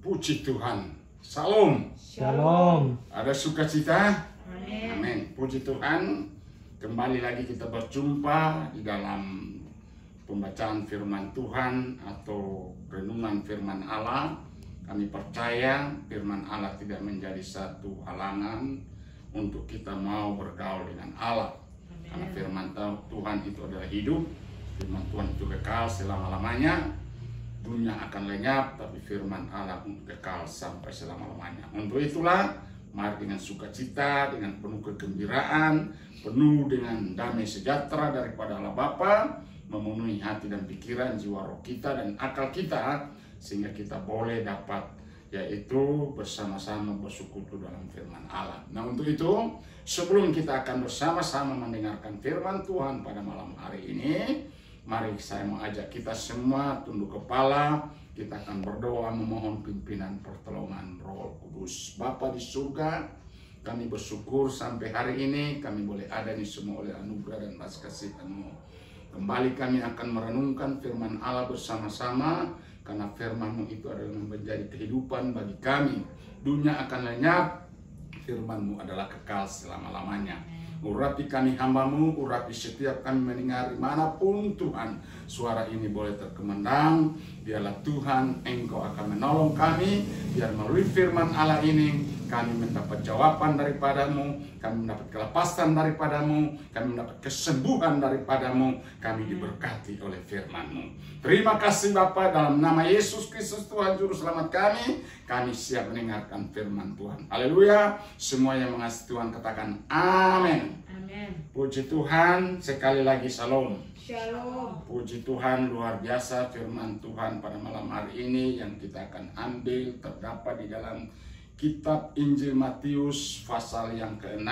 Puji Tuhan. Salam. Shalom. Ada sukacita? Amin. Amin. Puji Tuhan. Kembali lagi kita berjumpa di dalam pembacaan firman Tuhan atau renungan firman Allah. Kami percaya firman Allah tidak menjadi satu halangan untuk kita mau bergaul dengan Allah. Karena firman Tuhan itu adalah hidup. Firman Tuhan itu kekal selama-lamanya. Dunia akan lenyap, tapi firman Allah kekal sampai selama-lamanya. Untuk itulah, mari dengan sukacita, dengan penuh kegembiraan, penuh dengan damai sejahtera daripada Allah Bapa, memenuhi hati dan pikiran, jiwa roh kita dan akal kita, sehingga kita boleh dapat yaitu bersama-sama bersekutu dalam firman Allah. Nah, untuk itu, sebelum kita akan bersama-sama mendengarkan firman Tuhan pada malam hari ini, mari saya mau ajak kita semua tunduk kepala. Kita akan berdoa memohon pimpinan pertolongan Roh Kudus. Bapa di surga, kami bersyukur sampai hari ini kami boleh ada ini semua oleh anugerah dan belas kasih-Mu. Kembali kami akan merenungkan firman Allah bersama-sama, karena firman-Mu itu adalah menjadi kehidupan bagi kami. Dunia akan lenyap, firman-Mu adalah kekal selama-lamanya. Urapi kami hamba-Mu, urapi setiap kami mendengar dimanapun Tuhan suara ini boleh terkemandang. Biarlah Tuhan Engkau akan menolong kami, biar melalui firman Allah ini kami mendapat jawaban daripada-Mu, kami mendapat kelepasan daripada-Mu, kami mendapat kesembuhan daripada-Mu, kami diberkati oleh firman-Mu. Terima kasih Bapa, dalam nama Yesus Kristus Tuhan Juru Selamat kami siap mendengarkan firman Tuhan. Haleluya. Semua yang mengasihi Tuhan katakan amin. Amin. Puji Tuhan, sekali lagi salam. Shalom. Puji Tuhan, luar biasa firman Tuhan pada malam hari ini yang kita akan ambil terdapat di dalam Kitab Injil Matius pasal yang ke-6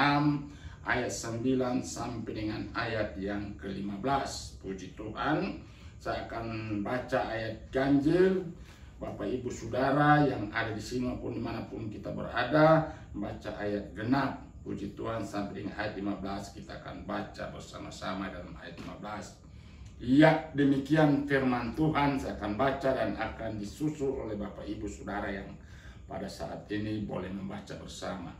ayat 9 sampai dengan ayat yang ke-15. Puji Tuhan, saya akan baca ayat ganjil. Bapak Ibu Saudara yang ada di sini maupun dimanapun kita berada, membaca ayat genap. Puji Tuhan, sampai dengan ayat 15 kita akan baca bersama-sama dalam ayat 15. Ya, demikian firman Tuhan saya akan baca dan akan disusul oleh Bapak Ibu Saudara yang pada saat ini boleh membaca bersama.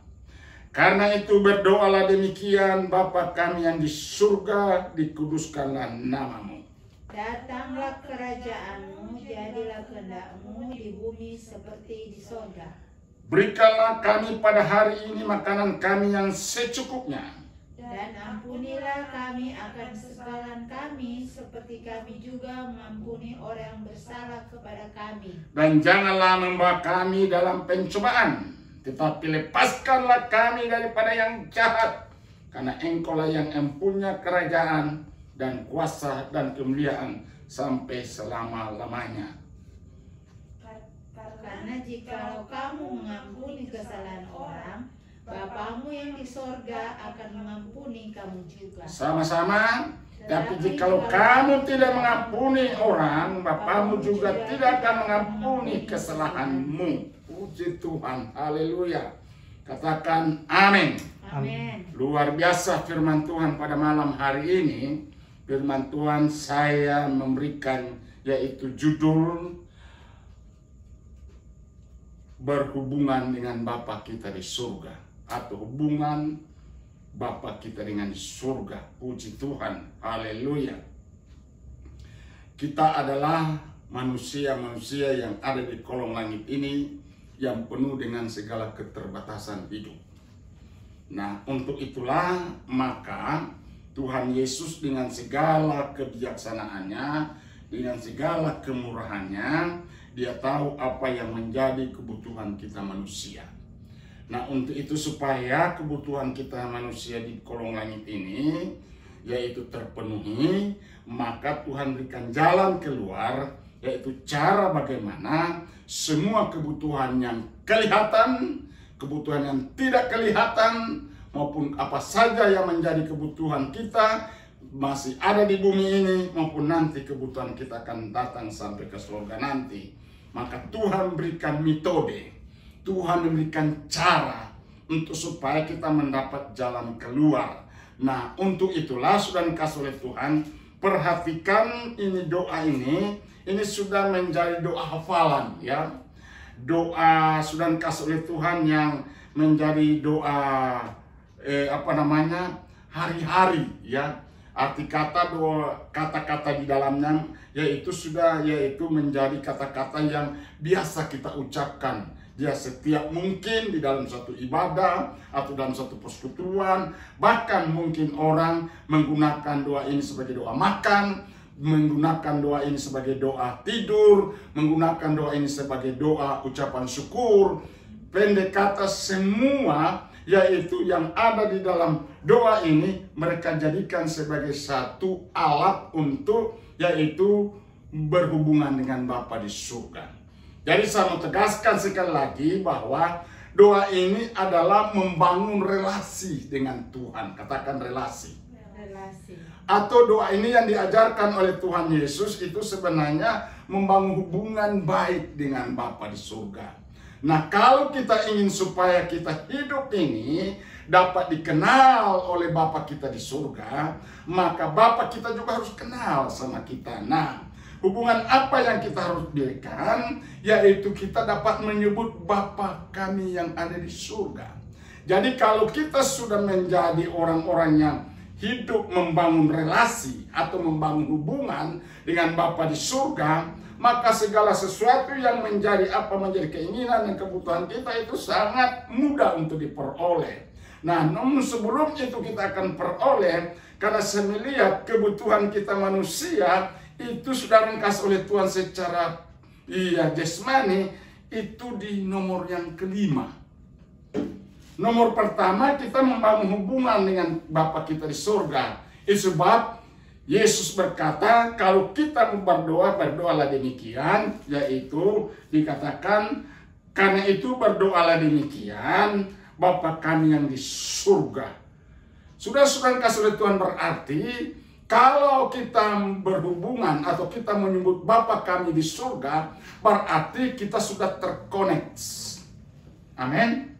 Karena itu berdoalah demikian, Bapa kami yang di surga, dikuduskanlah nama-Mu. Datanglah kerajaan-Mu, jadilah kehendak-Mu di bumi seperti di sorga. Berikanlah kami pada hari ini makanan kami yang secukupnya. Dan ampunilah kami akan kesalahan kami, seperti kami juga mengampuni orang yang bersalah kepada kami. Dan janganlah membawa kami dalam pencobaan, tetapi lepaskanlah kami daripada yang jahat. Karena Engkau-lah yang mempunyai kerajaan dan kuasa dan kemuliaan sampai selama-lamanya. Karena jikalau kamu mengampuni kesalahan orang, Bapamu yang di sorga akan mengampuni kamu juga. Sama-sama. Tapi jikalau kamu tidak mengampuni orang, Bapamu juga tidak akan mengampuni kesalahanmu. Puji Tuhan. Haleluya. Katakan amin. Amin. Luar biasa firman Tuhan pada malam hari ini. Firman Tuhan saya memberikan yaitu judul berhubungan dengan Bapa kita di surga, atau hubungan Bapa kita dengan di surga. Puji Tuhan. Haleluya. Kita adalah manusia-manusia yang ada di kolong langit ini yang penuh dengan segala keterbatasan hidup. Nah, untuk itulah maka Tuhan Yesus dengan segala kebijaksanaannya, dengan segala kemurahannya, Dia tahu apa yang menjadi kebutuhan kita manusia. Nah, untuk itu supaya kebutuhan kita manusia di kolong langit ini yaitu terpenuhi, maka Tuhan berikan jalan keluar, yaitu cara bagaimana semua kebutuhan yang kelihatan, kebutuhan yang tidak kelihatan, maupun apa saja yang menjadi kebutuhan kita masih ada di bumi ini, maupun nanti kebutuhan kita akan datang sampai ke surga nanti. Maka Tuhan berikan metode, Tuhan memberikan cara untuk supaya kita mendapat jalan keluar. Nah, untuk itulah sudah dikasih oleh Tuhan, perhatikan ini doa ini sudah menjadi doa hafalan ya. doa sudah dikasih oleh Tuhan yang menjadi doa hari-hari, ya. Arti kata, doa, kata-kata di dalamnya yaitu menjadi kata-kata yang biasa kita ucapkan dia setiap mungkin di dalam satu ibadah atau dalam satu persekutuan. Bahkan mungkin orang menggunakan doa ini sebagai doa makan, menggunakan doa ini sebagai doa tidur, menggunakan doa ini sebagai doa ucapan syukur. Pendek kata, semua yaitu yang ada di dalam doa ini mereka jadikan sebagai satu alat untuk yaitu berhubungan dengan Bapa di surga. Jadi saya mau tegaskan sekali lagi bahwa doa ini adalah membangun relasi dengan Tuhan. Katakan relasi. Atau doa ini yang diajarkan oleh Tuhan Yesus itu sebenarnya membangun hubungan baik dengan Bapa di surga. Nah, kalau kita ingin supaya kita hidup ini dapat dikenal oleh Bapa kita di surga, maka Bapa kita juga harus kenal sama kita. Nah, hubungan apa yang kita harus berikan? Yaitu kita dapat menyebut Bapa kami yang ada di surga. Jadi kalau kita sudah menjadi orang-orang yang hidup membangun relasi atau membangun hubungan dengan Bapa di surga, maka segala sesuatu yang menjadi keinginan dan kebutuhan kita itu sangat mudah untuk diperoleh. Nah, namun sebelum itu kita akan peroleh, karena saya melihat kebutuhan kita manusia itu sudah ringkas oleh Tuhan secara jasmani, itu di nomor yang kelima. Nomor pertama, kita membangun hubungan dengan Bapa kita di surga. Itu sebab Yesus berkata, kalau kita berdoa, berdoalah demikian, yaitu dikatakan, karena itu berdoalah demikian, Bapa kami yang di surga. Sudah kasih oleh Tuhan, berarti kalau kita berhubungan atau kita menyebut Bapa kami di surga, berarti kita sudah terkonek. Amin.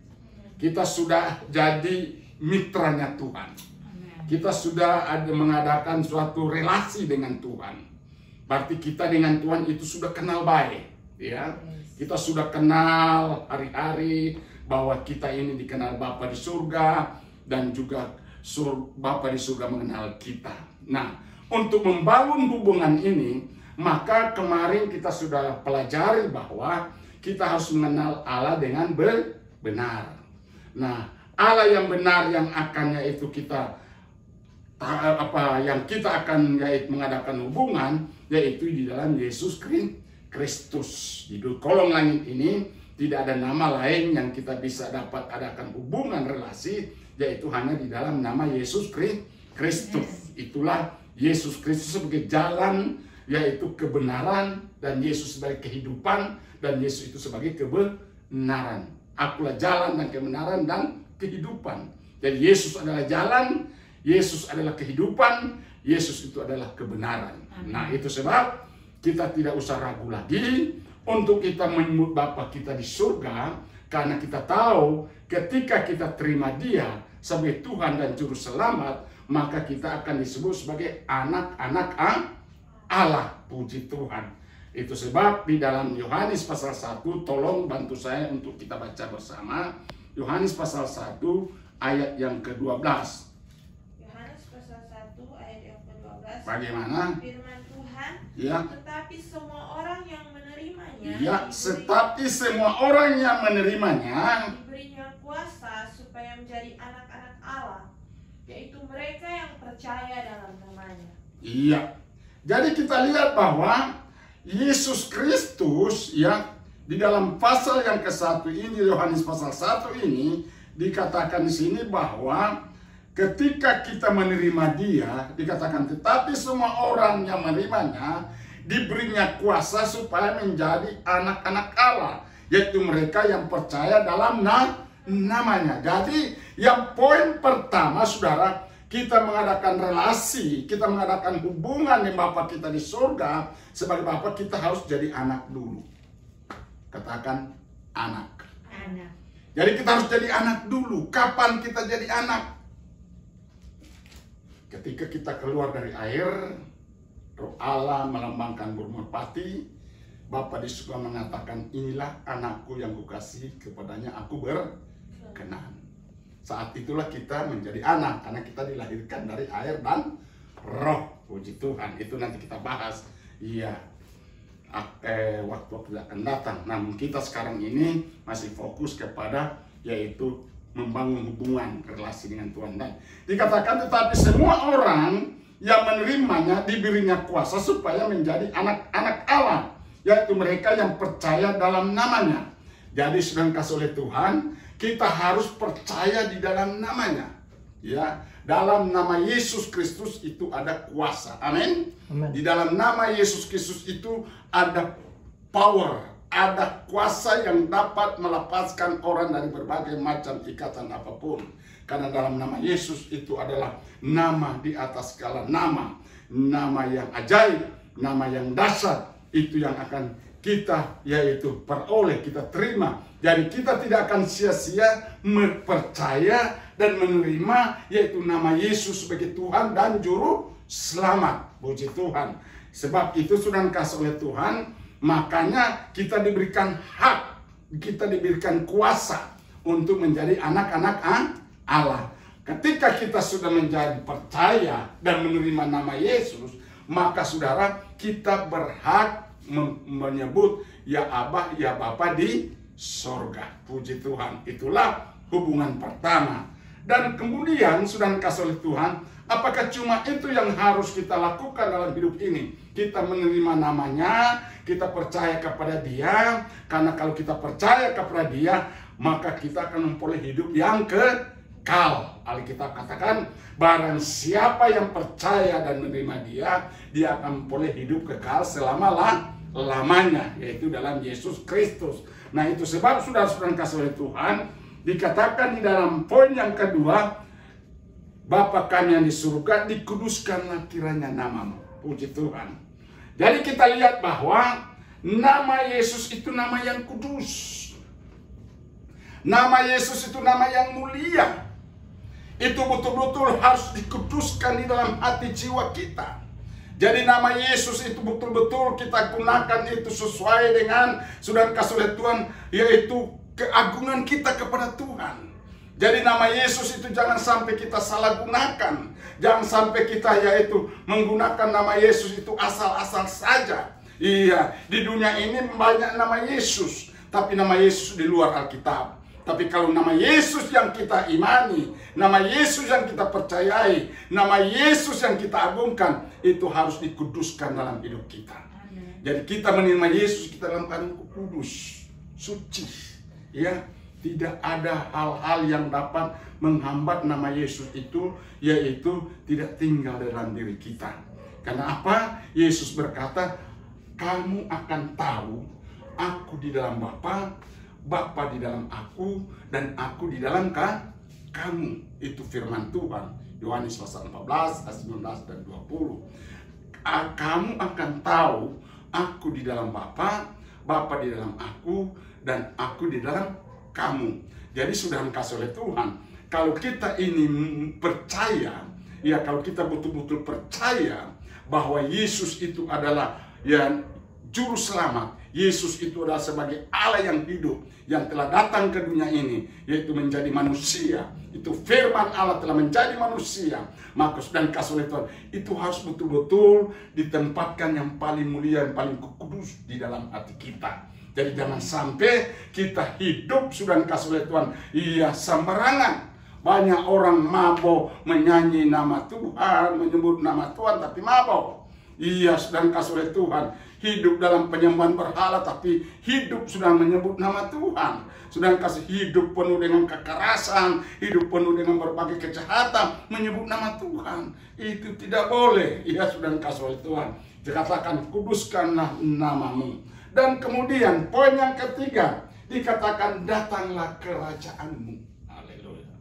Kita sudah jadi mitranya Tuhan. Kita sudah mengadakan suatu relasi dengan Tuhan. Berarti kita dengan Tuhan itu sudah kenal baik, ya. Kita sudah kenal hari-hari bahwa kita ini dikenal Bapa di surga, dan juga Bapa di surga mengenal kita. Nah, untuk membangun hubungan ini, maka kemarin kita sudah pelajari bahwa kita harus mengenal Allah dengan benar. Nah, Allah yang benar yang akannya itu kita akan mengadakan hubungan, yaitu di dalam Yesus Kristus. Di kolong langit ini tidak ada nama lain yang kita bisa dapat adakan hubungan relasi, yaitu hanya di dalam nama Yesus Kristus. Itulah Yesus Kristus sebagai jalan, yaitu kebenaran, dan Yesus sebagai kehidupan, dan Yesus itu sebagai kebenaran. Akulah jalan dan kebenaran dan kehidupan. Jadi Yesus adalah jalan, Yesus adalah kehidupan, Yesus itu adalah kebenaran. Nah, itu sebab kita tidak usah ragu lagi untuk kita menyebut Bapa kita di surga, karena kita tahu ketika kita terima Dia sebagai Tuhan dan Juru Selamat, maka kita akan disebut sebagai anak-anak Allah. Puji Tuhan. Itu sebab di dalam Yohanes pasal 1, tolong bantu saya untuk kita baca bersama. Yohanes pasal 1 ayat yang ke-12. Bagaimana? Firman Tuhan, ya. Tetapi semua orang yang menerimanya, ya, tetapi semua orang yang menerimanya diberinya kuasa supaya menjadi anak-anak Allah, yaitu mereka yang percaya dalam namanya. Iya. Jadi kita lihat bahwa Yesus Kristus, ya, di dalam pasal yang ke-1 ini, Yohanes pasal 1 ini dikatakan di sini bahwa ketika kita menerima Dia, dikatakan tetapi semua orang yang menerimanya diberinya kuasa supaya menjadi anak-anak Allah, yaitu mereka yang percaya dalam namanya. Jadi yang poin pertama, saudara, kita mengadakan relasi, kita mengadakan hubungan dengan Bapa kita di surga. Sebagai Bapa kita harus jadi anak dulu. Katakan anak. Jadi kita harus jadi anak dulu. Kapan kita jadi anak? Ketika kita keluar dari air, Roh Allah melambangkan burung merpati, Bapa di surga mengatakan, inilah anakku yang kukasihi, kepadanya aku berkenan. Saat itulah kita menjadi anak, karena kita dilahirkan dari air dan roh. Puji Tuhan, itu nanti kita bahas. Iya, waktu-waktu akan datang. Namun kita sekarang ini masih fokus kepada yaitu membangun hubungan relasi dengan Tuhan. Dan dikatakan, tetapi semua orang yang menerimanya diberinya kuasa supaya menjadi anak-anak Allah, yaitu mereka yang percaya dalam namanya. Jadi sedang kasih oleh Tuhan, kita harus percaya di dalam namanya. Ya, dalam nama Yesus Kristus itu ada kuasa. Amin. Di dalam nama Yesus Kristus itu ada power, ada kuasa yang dapat melepaskan orang dari berbagai macam ikatan apapun. Karena dalam nama Yesus itu adalah nama di atas segala nama. Nama yang ajaib, nama yang dahsyat, itu yang akan kita yaitu peroleh, kita terima. Jadi kita tidak akan sia-sia percaya dan menerima yaitu nama Yesus sebagai Tuhan dan Juru Selamat. Puji Tuhan. Sebab itu sudah dikasih oleh Tuhan, makanya kita diberikan hak, kita diberikan kuasa untuk menjadi anak-anak Allah. Ketika kita sudah menjadi percaya dan menerima nama Yesus, maka saudara, kita berhak menyebut ya Abah, ya Bapa di sorga. Puji Tuhan. Itulah hubungan pertama. Dan kemudian sudah dikasih oleh Tuhan, apakah cuma itu yang harus kita lakukan dalam hidup ini? Kita menerima namanya, kita percaya kepada Dia. Karena kalau kita percaya kepada Dia, maka kita akan memperoleh hidup yang kekal. Alkitab katakan, barang siapa yang percaya dan menerima Dia, dia akan memperoleh hidup kekal selama-lamanya, yaitu dalam Yesus Kristus. Nah, itu sebab sudah kasih oleh Tuhan, dikatakan di dalam poin yang kedua, Bapa kami yang di surga, dikuduskanlah kiranya namamu. Puji Tuhan. Jadi kita lihat bahwa nama Yesus itu nama yang kudus. Nama Yesus itu nama yang mulia. Itu betul-betul harus dikuduskan di dalam hati jiwa kita. Jadi nama Yesus itu betul-betul kita gunakan itu sesuai dengan sudah dikasih oleh Tuhan, yaitu keagungan kita kepada Tuhan. Jadi nama Yesus itu jangan sampai kita salah gunakan. Jangan sampai kita yaitu menggunakan nama Yesus itu asal-asal saja. Iya, di dunia ini banyak nama Yesus, tapi nama Yesus di luar Alkitab. Tapi kalau nama Yesus yang kita imani, nama Yesus yang kita percayai, nama Yesus yang kita agungkan, itu harus dikuduskan dalam hidup kita. Jadi kita menerima Yesus, kita dalam keadaan kudus, suci. Ya, tidak ada hal-hal yang dapat menghambat nama Yesus itu, yaitu tidak tinggal dalam diri kita. Karena apa? Yesus berkata, kamu akan tahu aku di dalam Bapa, Bapa di dalam aku, dan aku di dalam kamu. Itu firman Tuhan. Yohanes pasal 14, ayat 19 dan 20. Kamu akan tahu aku di dalam Bapa, Bapa di dalam aku, dan aku di dalam kamu. Jadi sudah dikasih oleh Tuhan. Kalau kita ini percaya, ya kalau kita betul-betul percaya bahwa Yesus itu adalah yang Juru Selamat, Yesus itu adalah sebagai Allah yang hidup, yang telah datang ke dunia ini, yaitu menjadi manusia. Itu firman Allah telah menjadi manusia. Maka sedang kasih oleh Tuhan, itu harus betul-betul ditempatkan yang paling mulia, yang paling kudus di dalam hati kita. Jadi jangan sampai kita hidup sudah dikasih oleh Tuhan, iya sembarangan. Banyak orang mabok menyanyi nama Tuhan, menyebut nama Tuhan, tapi mabok. Iya sedang kasih oleh Tuhan, hidup dalam penyembahan berhala, tapi hidup sudah menyebut nama Tuhan. Sudah kasih hidup penuh dengan kekerasan, hidup penuh dengan berbagai kejahatan, menyebut nama Tuhan. Itu tidak boleh. Iya sudah kasih oleh Tuhan. Dikatakan kuduskanlah namamu. Dan kemudian poin yang ketiga, dikatakan datanglah kerajaanmu. Haleluya.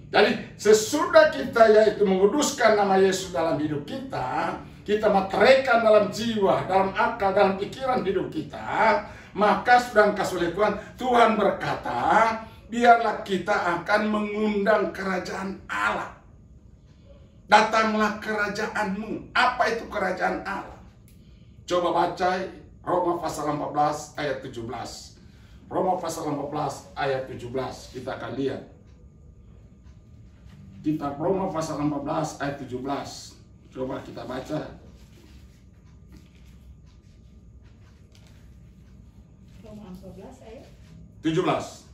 Jadi sesudah kita yaitu menguduskan nama Yesus dalam hidup kita, kita materaikan dalam jiwa, dalam akal, dalam pikiran hidup kita, maka sudah dikasih oleh Tuhan, Tuhan berkata, biarlah kita akan mengundang kerajaan Allah. Datanglah kerajaanmu. Apa itu kerajaan Allah? Coba baca Roma pasal 14 ayat 17. Roma pasal 14 ayat 17. Kita akan lihat. Kitab Roma pasal 14 ayat 17. Coba kita baca. Roma 14 ayat 17.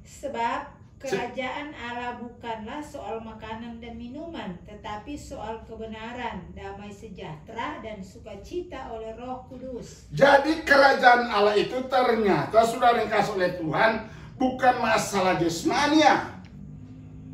Sebab kerajaan Allah bukanlah soal makanan dan minuman, tetapi soal kebenaran, damai sejahtera, dan sukacita oleh Roh Kudus. Jadi kerajaan Allah itu ternyata saudara yang kasih oleh Tuhan bukan masalah jasmania,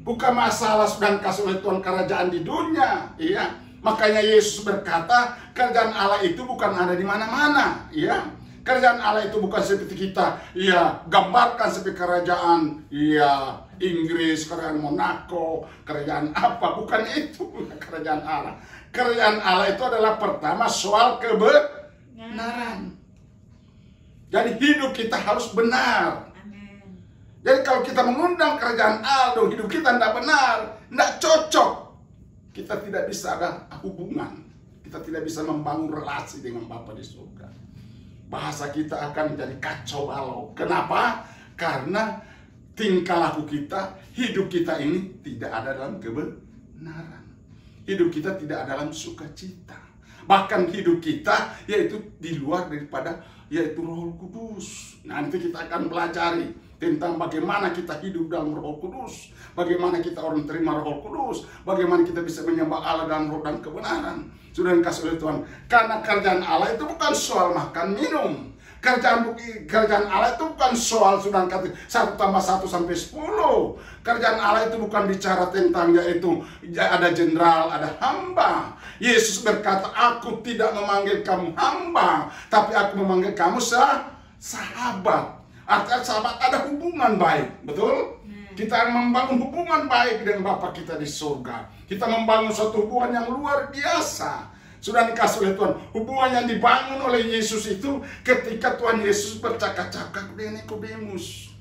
bukan masalah sedang kasih oleh Tuhan kerajaan di dunia. Iya, makanya Yesus berkata kerajaan Allah itu bukan ada di mana-mana. Iya, kerajaan Allah itu bukan seperti kita, ya, gambarkan seperti kerajaan, ya, Inggris, kerajaan Monaco, kerajaan apa, bukan itu kerajaan Allah. Kerajaan Allah itu adalah pertama soal kebenaran. Jadi hidup kita harus benar. Amin. Jadi kalau kita mengundang kerajaan Allah, dong hidup kita tidak benar, tidak cocok. Kita tidak bisa ada hubungan, kita tidak bisa membangun relasi dengan Bapa di surga. Bahasa kita akan menjadi kacau balau. Kenapa? Karena tingkah laku kita, hidup kita ini tidak ada dalam kebenaran. Hidup kita tidak ada dalam sukacita. Bahkan hidup kita yaitu di luar daripada yaitu Roh Kudus. Nanti kita akan pelajari tentang bagaimana kita hidup dalam Roh Kudus, bagaimana kita orang terima Roh Kudus, bagaimana kita bisa menyembah Allah dalam roh dan kebenaran. Sudah dikasih oleh Tuhan. Karena kerajaan Allah itu bukan soal makan minum. Kerajaan Allah itu bukan soal sudah kata 1 tambah 1 sampai 10. Kerajaan Allah itu bukan bicara tentang yaitu ada jenderal, ada hamba. Yesus berkata, aku tidak memanggil kamu hamba, tapi aku memanggil kamu sahabat. Artinya sahabat ada hubungan baik, betul? Kita membangun hubungan baik dengan Bapa kita di surga. Kita membangun suatu hubungan yang luar biasa. Sudah dikasih oleh Tuhan. Hubungan yang dibangun oleh Yesus itu ketika Tuhan Yesus bercakap-cakap dengan Nikodemus.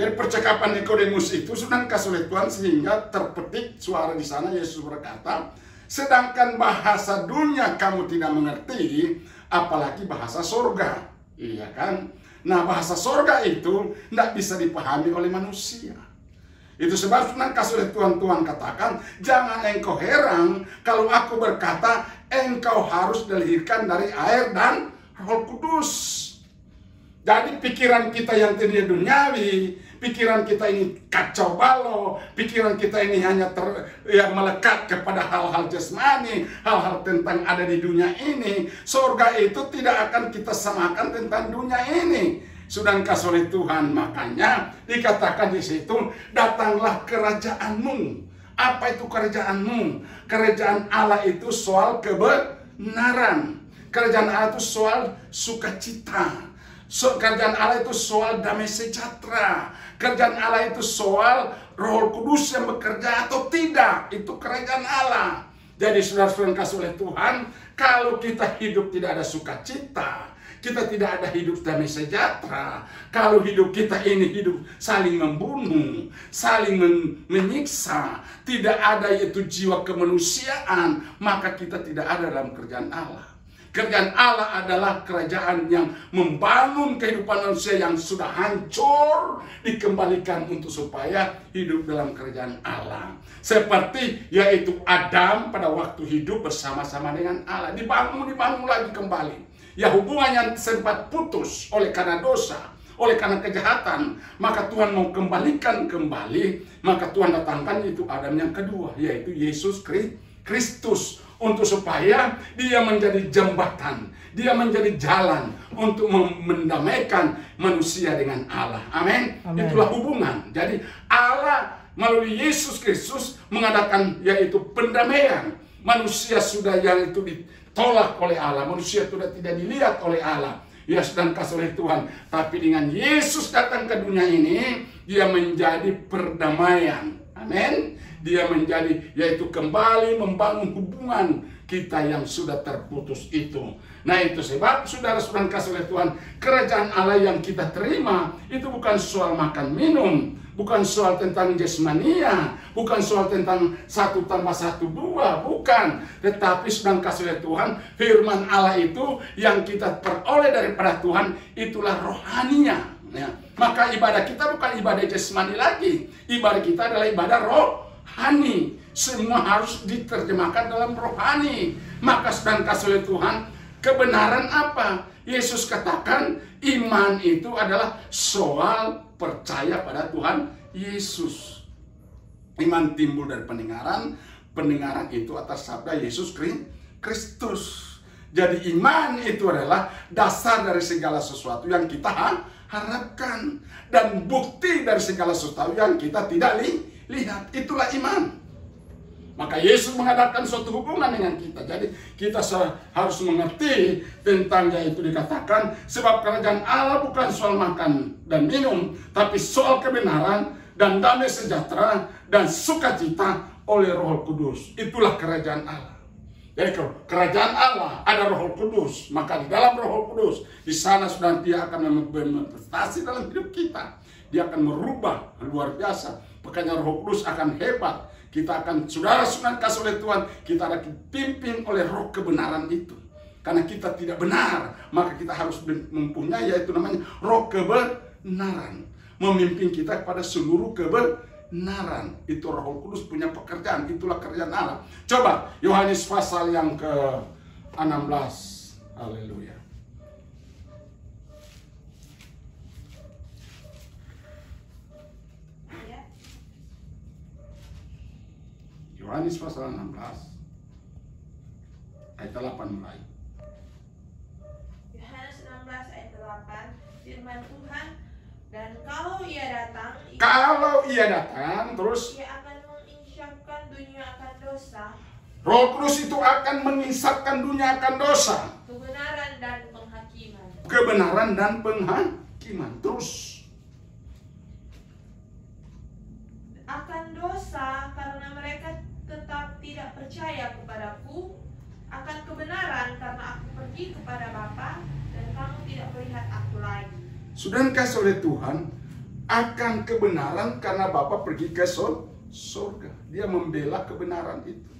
Jadi percakapan Nikodemus itu sudah dikasih oleh Tuhan sehingga terpetik suara di sana. Yesus berkata, sedangkan bahasa dunia kamu tidak mengerti, apalagi bahasa surga. Iya kan? Nah, bahasa surga itu tidak bisa dipahami oleh manusia. Itu sebab Tuhan kasih oleh Tuhan katakan, jangan engkau heran kalau aku berkata, engkau harus dilahirkan dari air dan Roh Kudus. Jadi pikiran kita yang tadinya duniawi, pikiran kita ini kacau balau, pikiran kita ini hanya melekat kepada hal-hal jasmani, hal-hal tentang ada di dunia ini. Surga itu tidak akan kita samakan tentang dunia ini. Sudah dikasih oleh Tuhan, makanya dikatakan di situ, datanglah kerajaanmu. Apa itu kerajaanmu? Kerajaan Allah itu soal kebenaran. Kerajaan Allah itu soal sukacita. Kerajaan Allah itu soal damai sejahtera. Kerajaan Allah itu soal Roh Kudus yang bekerja atau tidak. Itu kerajaan Allah. Jadi saudara-saudara yang kasih oleh Tuhan, kalau kita hidup tidak ada sukacita, kita tidak ada hidup damai sejahtera, kalau hidup kita ini hidup saling membunuh, saling menyiksa, tidak ada yaitu jiwa kemanusiaan, maka kita tidak ada dalam kerajaan Allah. Kerajaan Allah adalah kerajaan yang membangun kehidupan manusia yang sudah hancur, dikembalikan untuk supaya hidup dalam kerajaan Allah. Seperti yaitu Adam pada waktu hidup bersama-sama dengan Allah. Dibangun lagi kembali. Ya, hubungan yang sempat putus oleh karena dosa, oleh karena kejahatan, maka Tuhan mau kembalikan kembali, maka Tuhan datangkan itu Adam yang kedua, yaitu Yesus Kristus, untuk supaya dia menjadi jembatan, dia menjadi jalan untuk mendamaikan manusia dengan Allah. Amin. Itulah hubungan. Jadi Allah melalui Yesus Kristus mengadakan yaitu pendamaian. Manusia sudah yang itu ditolak oleh Allah, manusia sudah tidak dilihat oleh Allah, ya sedang kasih oleh Tuhan. Tapi dengan Yesus datang ke dunia ini, dia menjadi perdamaian. Amin. Dia menjadi yaitu kembali membangun hubungan kita yang sudah terputus itu. Nah, itu sebab saudara-saudara kasih oleh Tuhan, kerajaan Allah yang kita terima itu bukan soal makan minum, bukan soal tentang jasmania, bukan soal tentang 1+1=2, bukan. Tetapi sedang kasih oleh Tuhan, firman Allah itu yang kita peroleh daripada Tuhan, itulah rohaninya. Ya. Maka ibadah kita bukan ibadah jasmani lagi, ibadah kita adalah ibadah rohani. Semua harus diterjemahkan dalam rohani. Maka sedang kasih oleh Tuhan, kebenaran apa? Yesus katakan iman itu adalah soal percaya pada Tuhan Yesus. Iman timbul dari pendengaran, pendengaran itu atas sabda Yesus Kristus. Jadi iman itu adalah dasar dari segala sesuatu yang kita harapkan, dan bukti dari segala sesuatu yang kita tidak lihat. Itulah iman. Maka Yesus mengadakan suatu hubungan dengan kita. Jadi kita harus mengerti tentang yaitu dikatakan, sebab kerajaan Allah bukan soal makan dan minum, tapi soal kebenaran dan damai sejahtera dan sukacita oleh Roh Kudus. Itulah kerajaan Allah. Jadi kalau kerajaan Allah ada Roh Kudus, maka di dalam Roh Kudus, di sana sudah dia akan bermanifestasi dalam hidup kita. Dia akan merubah luar biasa. Makanya Roh Kudus akan hebat. Kita akan, saudara-saudara kasih oleh Tuhan, kita akan dipimpin oleh roh kebenaran itu. Karena kita tidak benar, maka kita harus mempunyai, yaitu namanya roh kebenaran. Memimpin kita kepada seluruh kebenaran. Itu Roh Kudus punya pekerjaan, itulah kerjaan Allah. Coba, Yohanes pasal yang ke-16. Haleluya. Yohanes pasal 16 ayat 8 mulai. Yohanes 16 ayat 8, firman Tuhan, dan kalau ia datang, terus ia akan menginsafkan dunia akan dosa, Roh Kudus itu akan menginsafkan dunia akan dosa, kebenaran dan penghakiman. Kebenaran dan penghakiman. Terus akan dosa karena mereka tetap tidak percaya kepadaku, akan kebenaran karena aku pergi kepada Bapa dan kamu tidak melihat aku lagi. Sudah dikasih oleh Tuhan, akan kebenaran karena Bapa pergi ke surga. Dia membela kebenaran itu.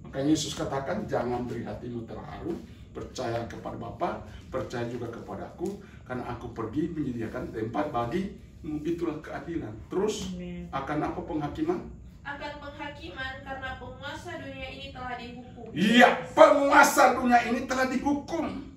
Makanya Yesus katakan, jangan beri hatimu terharu, percaya kepada Bapa, percaya juga kepadaku, karena aku pergi menyediakan tempat bagimu. Itulah keadilan. Terus akan apa penghakiman? Akan penghakiman karena penguasa dunia ini telah dihukum. Iya, penguasa dunia ini telah dihukum.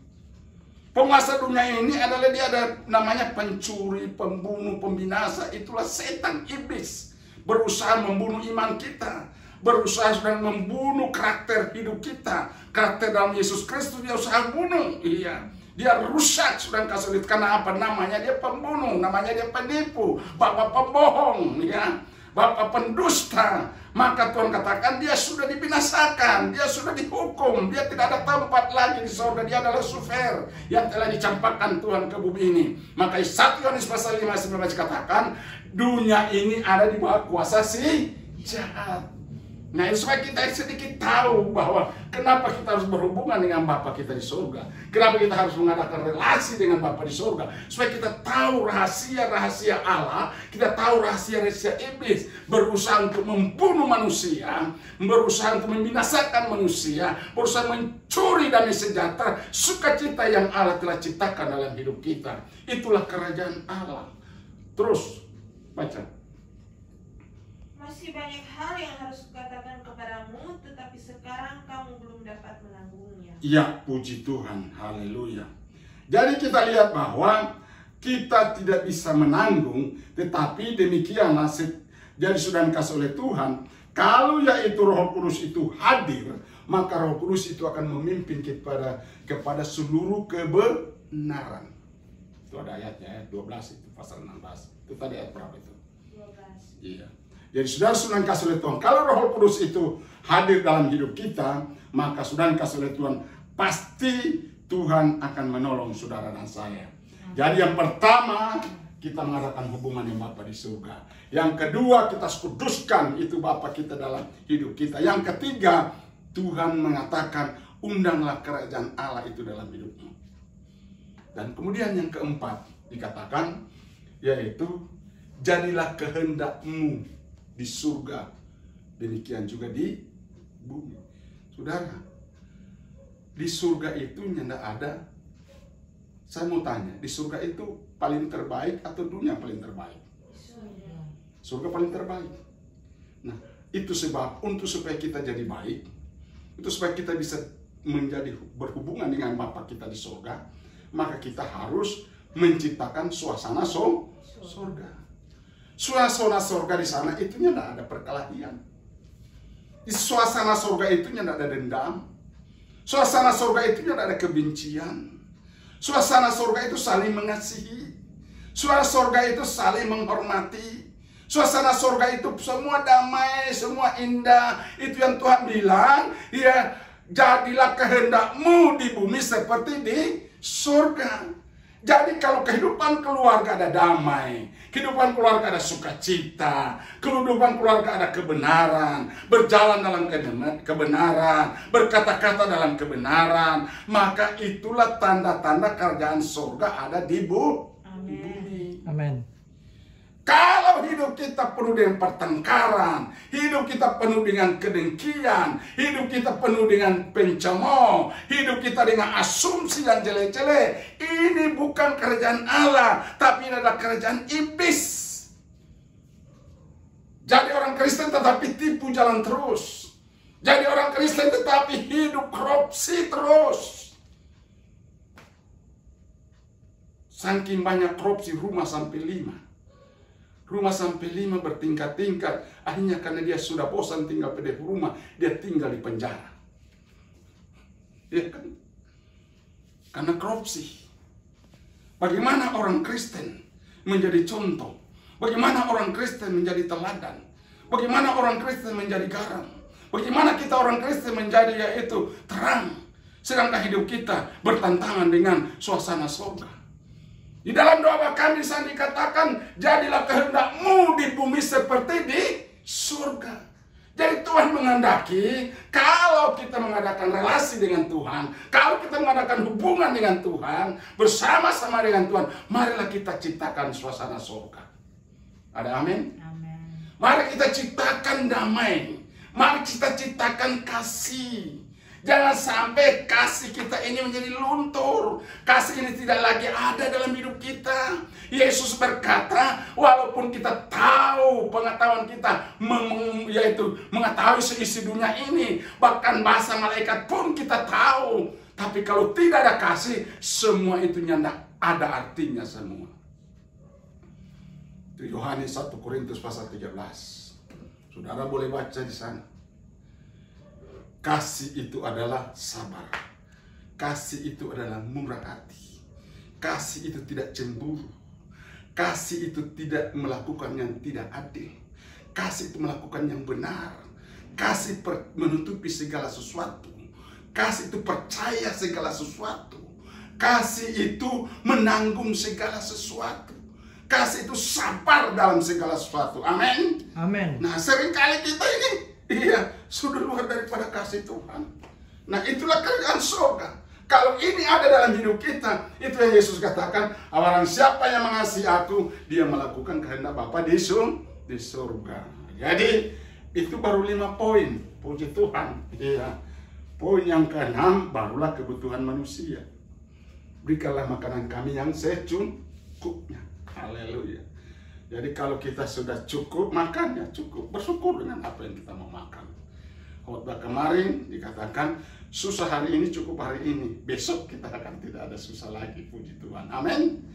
Penguasa dunia ini adalah dia ada namanya pencuri, pembunuh, pembinasa. Itulah setan, iblis. Berusaha membunuh iman kita. Berusaha sedang membunuh karakter hidup kita. Karakter dalam Yesus Kristus dia usaha bunuh. Iya. Dia rusak sedang kesulitan. Karena apa? Namanya dia pembunuh. Namanya dia penipu. Bapak pembohong. Ya. Bapak pendusta. Maka Tuhan katakan dia sudah dibinasakan, dia sudah dihukum, dia tidak ada tempat lagi di surga. Dia adalah Lucifer yang telah dicampakkan Tuhan ke bumi ini. Maka 1 Yohanes pasal 5 katakan dunia ini ada di bawah kuasa si jahat. Nah, supaya kita sedikit tahu bahwa kenapa kita harus berhubungan dengan Bapa kita di surga. Kenapa kita harus mengadakan relasi dengan Bapa di surga. Supaya kita tahu rahasia-rahasia Allah. Kita tahu rahasia-rahasia iblis. Berusaha untuk membunuh manusia. Berusaha untuk membinasakan manusia. Berusaha mencuri damai sejahtera. Sukacita yang Allah telah ciptakan dalam hidup kita. Itulah kerajaan Allah. Terus, baca. Masih banyak hal yang harus kukatakan kepadamu, tetapi sekarang kamu belum dapat menanggungnya. Ya, puji Tuhan, haleluya. Jadi kita lihat bahwa kita tidak bisa menanggung, tetapi demikianlah. Jadi sudah dikasih oleh Tuhan, kalau yaitu Roh Kudus itu hadir, maka Roh Kudus itu akan memimpin kepada seluruh kebenaran. Itu ada ayatnya, ayat 12 itu, pasal 16. Itu tadi ayat berapa itu? 12. Iya. Jadi saudara kasih oleh Tuhan, kalau Roh Kudus itu hadir dalam hidup kita, maka saudara kasih oleh Tuhan, pasti Tuhan akan menolong saudara dan saya. Jadi yang pertama, kita mengadakan hubungan dengan Bapa di surga. Yang kedua, kita kuduskan itu Bapa kita dalam hidup kita. Yang ketiga, Tuhan mengatakan, undanglah kerajaan Allah itu dalam hidupmu. Dan kemudian yang keempat, dikatakan, yaitu jadilah kehendak-Mu di surga, demikian juga di bumi. Saudara, di surga itu tidak ada. Saya mau tanya, di surga itu paling terbaik atau dunia paling terbaik? Surga paling terbaik. Nah, itu sebab supaya kita jadi baik, itu supaya kita bisa menjadi berhubungan dengan Bapa kita di surga, maka kita harus menciptakan suasana surga. Suasana surga di sana itu tidak ada perkelahian. Di suasana surga itu tidak ada dendam. Suasana surga itu tidak ada kebencian. Suasana surga itu saling mengasihi. Suasana surga itu saling menghormati. Suasana surga itu semua damai, semua indah. Itu yang Tuhan bilang, ya, jadilah kehendak-Mu di bumi seperti di surga. Jadi kalau kehidupan keluarga ada damai, kehidupan keluarga ada sukacita, kehidupan keluarga ada kebenaran, berjalan dalam kebenaran, berkata-kata dalam kebenaran, maka itulah tanda-tanda kerajaan surga ada di bumi. Amin. Kalau hidup kita penuh dengan pertengkaran, hidup kita penuh dengan kedengkian, hidup kita penuh dengan pencemooh, hidup kita dengan asumsi dan jelek-jelek, ini bukan kerajaan Allah, tapi ini adalah kerajaan iblis. Jadi orang Kristen tetapi tipu jalan terus. Jadi orang Kristen tetapi hidup korupsi terus. Saking banyak korupsi, rumah sampai 5. Rumah sampai 5 bertingkat-tingkat. Akhirnya karena dia sudah bosan tinggal pada rumah, dia tinggal di penjara. Ya kan? Karena korupsi. Bagaimana orang Kristen menjadi contoh? Bagaimana orang Kristen menjadi teladan? Bagaimana orang Kristen menjadi garam? Bagaimana kita orang Kristen menjadi yaitu terang? Sedangkan hidup kita bertentangan dengan suasana surga. Di dalam doa kami sana dikatakan, jadilah kehendak-Mu di bumi seperti di surga. Jadi Tuhan menghendaki, kalau kita mengadakan relasi dengan Tuhan, kalau kita mengadakan hubungan dengan Tuhan, bersama-sama dengan Tuhan, marilah kita ciptakan suasana surga. Ada amin? Amin. Mari kita ciptakan damai. Mari kita ciptakan kasih. Jangan sampai kasih kita ini menjadi luntur. Kasih ini tidak lagi ada dalam hidup kita. Yesus berkata, walaupun kita tahu pengetahuan kita, yaitu mengetahui seisi dunia ini, bahkan bahasa malaikat pun kita tahu. Tapi kalau tidak ada kasih, semua itu tidak ada artinya semua. Itu Yohanes 1 Korintus pasal 13. Saudara boleh baca di sana. Kasih itu adalah sabar. Kasih itu adalah murah hati. Kasih itu tidak cemburu. Kasih itu tidak melakukan yang tidak adil. Kasih itu melakukan yang benar. Kasih menutupi segala sesuatu. Kasih itu percaya segala sesuatu. Kasih itu menanggung segala sesuatu. Kasih itu sabar dalam segala sesuatu. Amin. Amin. Nah, seringkali kita ini sudah luar daripada kasih Tuhan. Nah, itulah kerajaan surga. Kalau ini ada dalam hidup kita, itu yang Yesus katakan, barang siapa yang mengasihi aku, dia melakukan kehendak Bapa di surga. Jadi, itu baru 5 poin. Puji Tuhan. Iya. Poin yang ke-6, barulah kebutuhan manusia. Berikanlah makanan kami yang secukupnya. Haleluya. Jadi kalau kita sudah cukup, makannya cukup. Bersyukur dengan apa yang kita mau makan. Khotbah kemarin dikatakan, susah hari ini cukup hari ini. Besok kita akan tidak ada susah lagi. Puji Tuhan. Amin.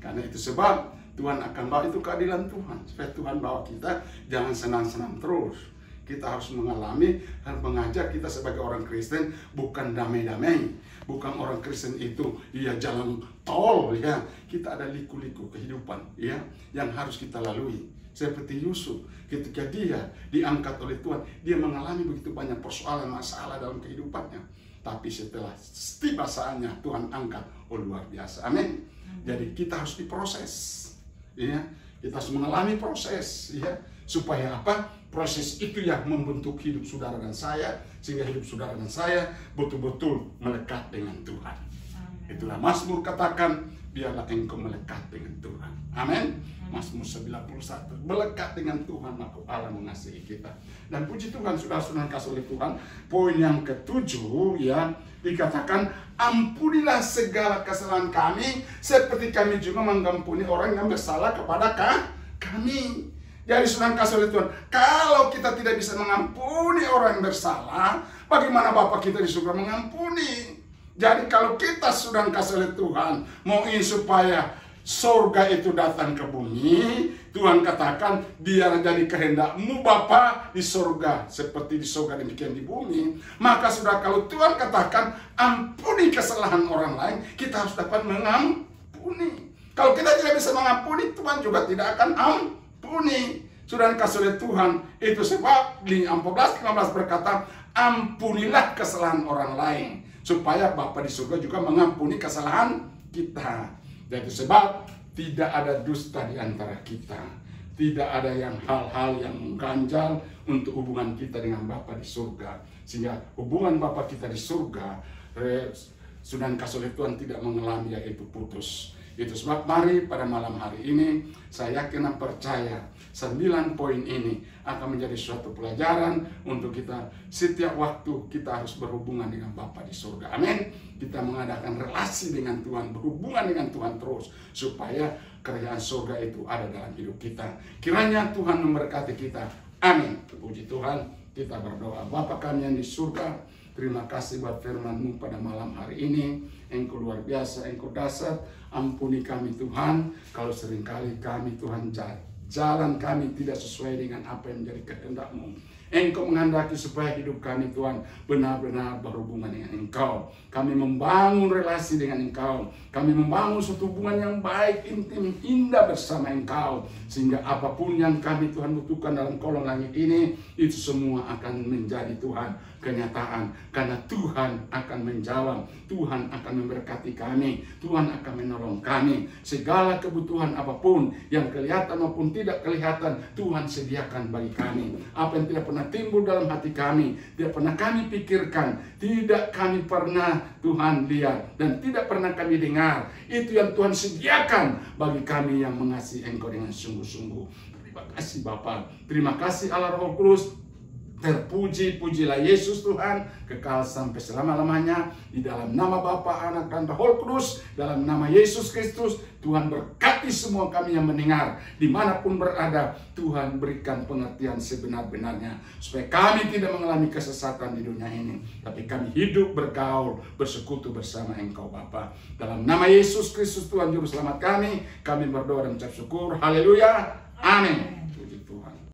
Karena itu sebab Tuhan akan bawa itu keadilan Tuhan. Supaya Tuhan bawa kita jangan senang-senang terus. Kita harus mengalami dan mengajar kita sebagai orang Kristen bukan damai-damai. Bukan orang Kristen itu jalan tol ya. Kita ada liku-liku kehidupan ya yang harus kita lalui. Seperti Yusuf, ketika dia diangkat oleh Tuhan, dia mengalami begitu banyak persoalan masalah dalam kehidupannya. Tapi setelah tiba saatnya Tuhan angkat, luar biasa. Amin. Jadi kita harus diproses. Ya, kita harus mengalami proses ya. Supaya apa? Proses itu yang membentuk hidup saudara dan saya, sehingga hidup saudara dan saya betul-betul melekat dengan Tuhan. Itulah Mazmur katakan, biarlah engkau melekat dengan Tuhan. Amin. Mazmur 91, melekat dengan Tuhan maka Allah mengasihi kita. Dan puji Tuhan, saudara-saudara kasih oleh Tuhan, poin yang ke-7 ya, dikatakan ampunilah segala kesalahan kami seperti kami juga mengampuni orang yang bersalah kepada kami. Jadi saudara kasih oleh Tuhan, kalau kita tidak bisa mengampuni orang yang bersalah, bagaimana Bapa kita di surga mengampuni? Jadi kalau kita sudah kasih oleh Tuhan, mau ingin supaya surga itu datang ke bumi, Tuhan katakan, biar jadi kehendak-Mu Bapa di surga, seperti di surga demikian di bumi. Maka sudah kalau Tuhan katakan, ampuni kesalahan orang lain, kita harus dapat mengampuni. Kalau kita tidak bisa mengampuni, Tuhan juga tidak akan ampuni. Sudah dikasih oleh Tuhan, itu sebab di 14:15 berkata, ampunilah kesalahan orang lain, supaya Bapa di surga juga mengampuni kesalahan kita. Jadi sebab tidak ada dusta di antara kita, tidak ada yang hal-hal yang mengganjal untuk hubungan kita dengan Bapa di surga, sehingga hubungan Bapa kita di surga sudah dikasih oleh Tuhan tidak mengalami yaitu putus. Itu sebab mari pada malam hari ini saya yakin dan percaya 9 poin ini akan menjadi suatu pelajaran untuk kita setiap waktu kita harus berhubungan dengan Bapa di surga. Amin. Kita mengadakan relasi dengan Tuhan, berhubungan dengan Tuhan terus supaya kerajaan surga itu ada dalam hidup kita. Kiranya Tuhan memberkati kita. Amin. Puji Tuhan. Kita berdoa. Bapa kami yang di surga, terima kasih buat firman-Mu pada malam hari ini. Engkau luar biasa, Engkau dahsyat. Ampuni kami Tuhan, kalau seringkali kami Tuhan jalan kami tidak sesuai dengan apa yang menjadi kehendak-Mu. Engkau menghendaki supaya hidup kami Tuhan benar-benar berhubungan dengan Engkau. Kami membangun relasi dengan Engkau. Kami membangun suatu hubungan yang baik, intim, indah bersama Engkau. Sehingga apapun yang kami Tuhan butuhkan dalam kolong langit ini, itu semua akan menjadi Tuhan kenyataan. Karena Tuhan akan menjawab, Tuhan akan memberkati kami, Tuhan akan menolong kami. Segala kebutuhan apapun yang kelihatan maupun tidak kelihatan, Tuhan sediakan bagi kami. Apa yang tidak pernah timbul dalam hati kami, tidak pernah kami pikirkan, tidak kami pernah Tuhan lihat, dan tidak pernah kami dengar, itu yang Tuhan sediakan bagi kami yang mengasihi Engkau dengan sungguh-sungguh. Terima kasih Bapa, terima kasih Allah Roh Kudus. Terpuji-pujilah Yesus Tuhan, kekal sampai selama-lamanya. Di dalam nama Bapa, Anak, dan Roh Kudus, dalam nama Yesus Kristus, Tuhan berkati semua kami yang mendengar. Dimanapun berada, Tuhan berikan pengertian sebenar-benarnya, supaya kami tidak mengalami kesesatan di dunia ini, tapi kami hidup, bergaul, bersekutu bersama Engkau Bapa. Dalam nama Yesus Kristus Tuhan Juru Selamat kami berdoa dan mengucap syukur. Haleluya. Amin.